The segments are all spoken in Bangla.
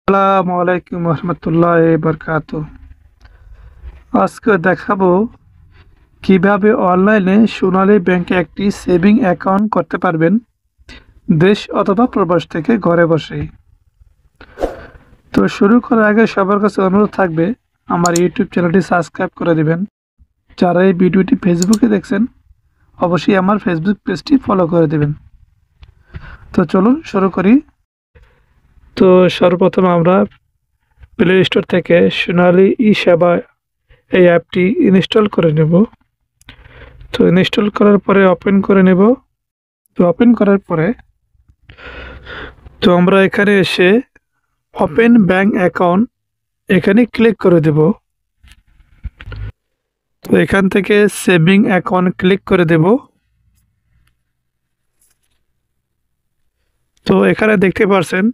আসসালামু আলাইকুম রহমতুল্লাহ বরকাত। আজকে দেখাবো কিভাবে অনলাইনে সোনালী ব্যাংকে একটি সেভিং অ্যাকাউন্ট করতে পারবেন দেশ অথবা প্রবাস থেকে ঘরে বসেই। তো শুরু করার আগে সবার কাছে অনুরোধ থাকবে আমার ইউটিউব চ্যানেলটি সাবস্ক্রাইব করে দিবেন। যারা এই ভিডিওটি ফেসবুকে দেখছেন অবশ্যই আমার ফেসবুক পেজটি ফলো করে দিবেন। তো চলুন শুরু করি। তো সর্বপ্রথম আমরা প্লে স্টোর থেকে সোনালী ই সেবা এই অ্যাপটি ইনস্টল করে নেব। তো ইনস্টল করার পরে ওপেন করে নেব। তো ওপেন করার পরে আমরা এখানে এসে ওপেন ব্যাংক অ্যাকাউন্ট এখানে ক্লিক করে দেব। তো এখান থেকে সেভিং অ্যাকাউন্ট ক্লিক করে দেব। তো এখানে দেখতে পাচ্ছেন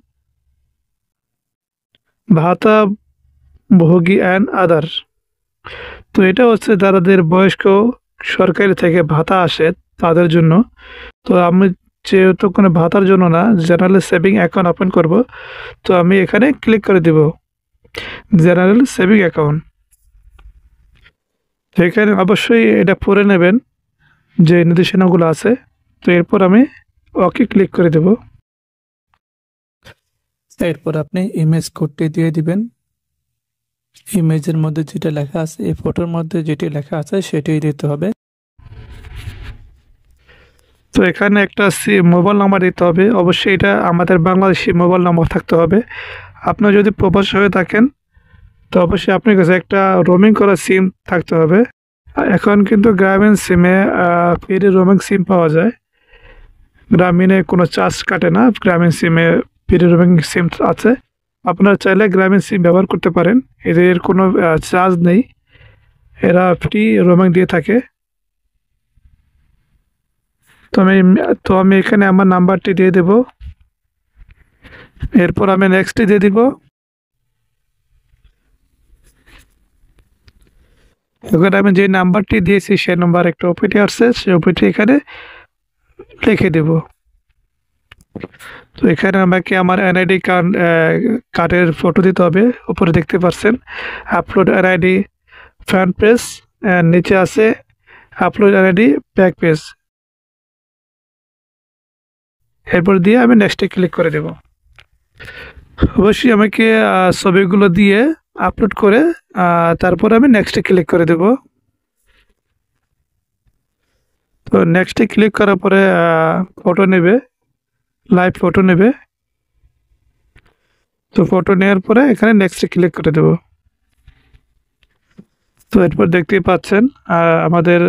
ভাতা ভোগী অ্যান্ড আদার। তো এটা হচ্ছে যাদের বয়স্ক সরকারি থেকে ভাতা আসে তাদের জন্য। তো আমি যেহেতু কোনো ভাতার জন্য না, জেনারেল সেভিং অ্যাকাউন্ট ওপেন করব, তো আমি এখানে ক্লিক করে দেব জেনারেল সেভিং অ্যাকাউন্ট। তো এখানে অবশ্যই এটা পড়ে নেবেন যে নির্দেশনাগুলো আছে। তো এরপর আমি ওকে ক্লিক করে দেব। এরপর আপনি ইমেজ কোডটি দিয়ে দিবেন। ইমেজের মধ্যে যেটা লেখা আছে, এই ফটোর মধ্যে যেটি লেখা আছে সেটাই দিতে হবে। তো এখানে একটা মোবাইল নাম্বার দিতে হবে। অবশ্যই এটা আমাদের বাংলাদেশি মোবাইল নাম্বার থাকতে হবে। আপনার যদি প্রবাসী হয়ে থাকেন তো অবশ্যই আপনার কাছে একটা রোমিং করা সিম থাকতে হবে। এখন কিন্তু গ্রামীণ সিমে ফ্রি রোমিং সিম পাওয়া যায়। গ্রামীণে কোনো চার্জ কাটে না, গ্রামীণ সিমে ফ্রি রোমিং সিম আছে। আপনারা চাইলে গ্রামীণ সিম ব্যবহার করতে পারেন, এদের কোনো চার্জ নেই, এরা ফ্রি রোমিং দিয়ে থাকে। তো আমি এখানে আমার নাম্বারটি দিয়ে দেব। এরপর আমি নেক্সটে দিয়ে দিব। এখানে আমি যে নাম্বারটি দিয়েছি সেই নাম্বার একটা ওপিটি আসছে, সেই ওপিটি এখানে লিখে দেব। তো এখানে আমাকে আমার এনআইডি কার্ডের ফটো দিতে হবে। উপরে দেখতে পাচ্ছেন আপলোড এনআইডি ফ্রন্ট পেজ, নিচে আছে আপলোড এনআইডি ব্যাক পেজ। এরপর দিয়ে আমি নেক্সটে ক্লিক করে দেব। অবশ্যই আমাকে ছবিগুলো দিয়ে আপলোড করে তারপর আমি নেক্সটে ক্লিক করে দেব। তো নেক্সটে ক্লিক করার পরে ফটো নেবে, লাইভ ফটো নেবে। তো ফটো নেওয়ার পরে এখানে নেক্সটে ক্লিক করে দেব। তো এরপর দেখতেই পাচ্ছেন আমাদের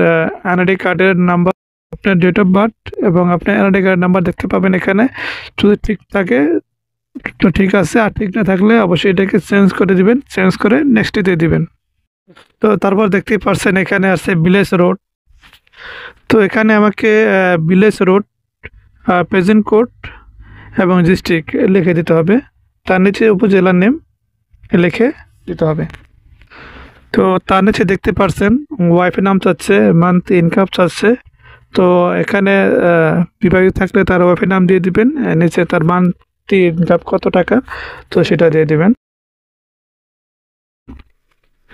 এনআইডি কার্ডের নাম্বার, আপনার ডেট অফ বার্থ এবং আপনার এনআইডি কার্ডের নাম্বার দেখতে পাবেন এখানে। যদি ঠিক থাকে তো ঠিক আছে, আর ঠিক না থাকলে অবশ্যই এটাকে চেঞ্জ করে দিবেন, চেঞ্জ করে নেক্সটে দিয়ে দিবেন। তো তারপর দেখতেই পাচ্ছেন এখানে আছে ভিলেজ রোড। তো এখানে আমাকে ভিলেজ রোড, প্রেজেন্ট কোড এবং ডিস্ট্রিক্ট লিখে দিতে হবে। তার নিচে উপজেলার নেম লিখে দিতে হবে। তো তার নিচে দেখতে পাচ্ছেন ওয়াইফের নাম চাচ্ছে, মান্থলি ইনকাম চাচ্ছে। তো এখানে বিবাহিত থাকলে তার ওয়াইফের নাম দিয়ে দিবেন, নিচে তার মান্থলি ইনকাম কত টাকা তো সেটা দিয়ে দিবেন।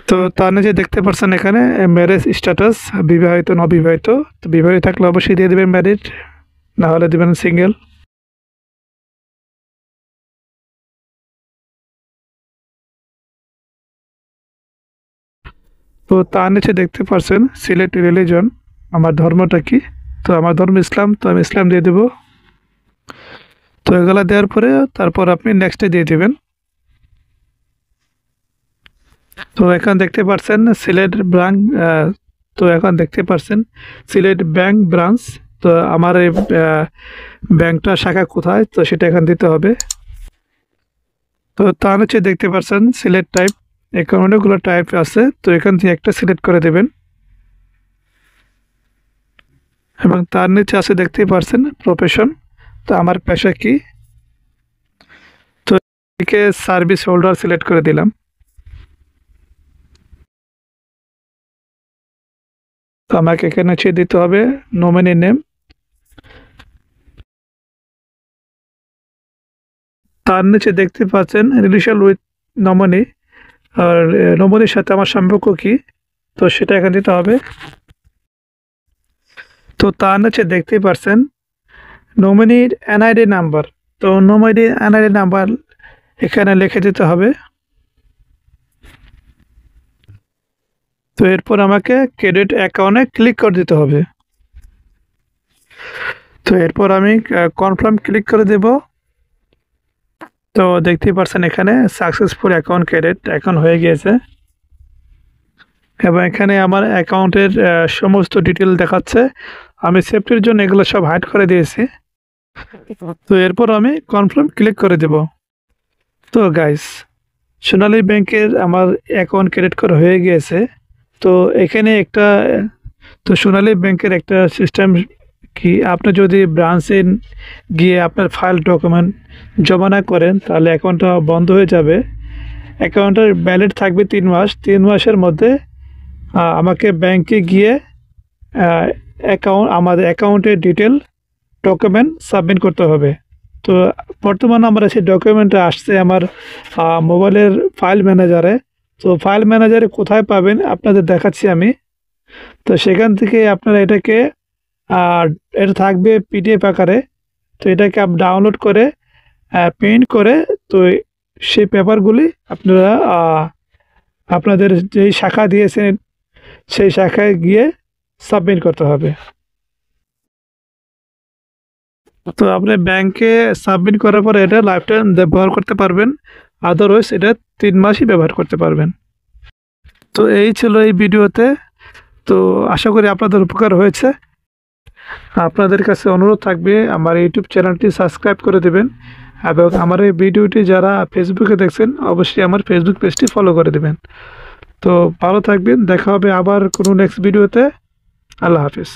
তো তার নিচে দেখতে পাচ্ছেন এখানে ম্যারেজ স্ট্যাটাস, বিবাহিত নবিবাহিত। তো বিবাহিত থাকলে অবশ্যই দিয়ে দেবেন ম্যারিড, না হলে দেবেন সিঙ্গেল। তো তার নিচে দেখতে পাচ্ছেন সিলেক্ট রিলিজন, আমার ধর্মটা কি। তো আমার ধর্ম ইসলাম, তো আমি ইসলাম দিয়ে দেবো। তো এগুলো দেওয়ার পরে তারপর আপনি নেক্সটে দিয়ে দেবেন। তো এখন দেখতে পাচ্ছেন সিলেট ব্রাঞ্চ, তো এখন দেখতে পাচ্ছেন সিলেট ব্যাংক ব্রাঞ্চ। তো আমার এই ব্যাংকটা শাখা কোথায় তো সেটা এখান দিতে হবে। তো তার নিচে দেখতে পাচ্ছেন সিলেট টাইপ, এখানে অনেকগুলো টাইপ আছে, তো এখান থেকে একটা সিলেক্ট করে দেবেন। এবং তার নিচে আছে দেখতেই পাচ্ছেন প্রফেশন, তো আমার পেশা কি, তো একে সার্ভিস হোল্ডার সিলেক্ট করে দিলাম। তো আমাকে এখানে নিচে দিতে হবে নমিনি নেম। তার নিচে দেখতে পাচ্ছেন রিলেশন উইথ নমিনি, আর নমিনির সাথে আমার সম্পর্ক কি, তো সেটা এখানে দিতে হবে। তো তার নিচে দেখতে পাচ্ছেন নমিনির এনআইডি নাম্বার, তো নমিনির এনআইডি নাম্বার এখানে লিখে দিতে হবে। তো এরপর আমাকে ক্রেডিট অ্যাকাউন্টে ক্লিক করে দিতে হবে। তো এরপর আমি কনফার্ম ক্লিক করে দেব। তো দেখতেই পাচ্ছেন এখানে সাকসেসফুল অ্যাকাউন্ট ক্রেডিট অ্যাকাউন্ট হয়ে গিয়েছে, এবং এখানে আমার অ্যাকাউন্টের সমস্ত ডিটেল দেখাচ্ছে। আমি সেফটির জন্য এগুলো সব হাইড করে দিয়েছি। তো এরপর আমি কনফার্ম ক্লিক করে দেব। তো গাইস, সোনালী ব্যাংকের আমার অ্যাকাউন্ট ক্রেডিট করা হয়ে গিয়েছে। তো এখানে তো সোনালী ব্যাংকের একটা সিস্টেম কি, আপনি যদি ব্রাঞ্চে গিয়ে আপনার ফাইল ডকুমেন্ট জমা না করেন তাহলে অ্যাকাউন্টটা বন্ধ হয়ে যাবে। অ্যাকাউন্টের ভ্যালিড থাকবে 3 মাস। 3 মাসের মধ্যে আমাকে ব্যাংকে গিয়ে আমাদের অ্যাকাউন্টের ডিটেল ডকুমেন্ট সাবমিট করতে হবে। তো বর্তমানে আমার সেই ডকুমেন্টটা আসছে আমার মোবাইলের ফাইল ম্যানেজারে। তো ফাইল ম্যানেজারে কোথায় পাবেন আপনাদের দেখাচ্ছি আমি। তো সেখান থেকে আপনারা এটা থাকবে পিডিএফ আকারে। তো এটাকে ডাউনলোড করে প্রিন্ট করে, তো সেই পেপারগুলি আপনারা আপনাদের যেই শাখা দিয়েছেন সেই শাখায় গিয়ে সাবমিট করতে হবে। তো আপনি ব্যাংকে সাবমিট করার পরে এটা লাইফ টাইম ব্যবহার করতে পারবেন, আদারওয়াইজ এটা 3 মাসই ব্যবহার করতে পারবেন। তো এই ছিল এই ভিডিওতে। তো আশা করি আপনাদের উপকার হয়েছে। আপনাদের কাছে অনুরোধ থাকবে আমার ইউটিউব চ্যানেলটি সাবস্ক্রাইব করে দেবেন, এবং আমার এই ভিডিওটি যারা ফেসবুকে দেখছেন অবশ্যই আমার ফেসবুক পেজটি ফলো করে দেবেন। তো ভালো থাকবেন, দেখা হবে আবার কোনো নেক্সট ভিডিওতে। আল্লাহ হাফিজ।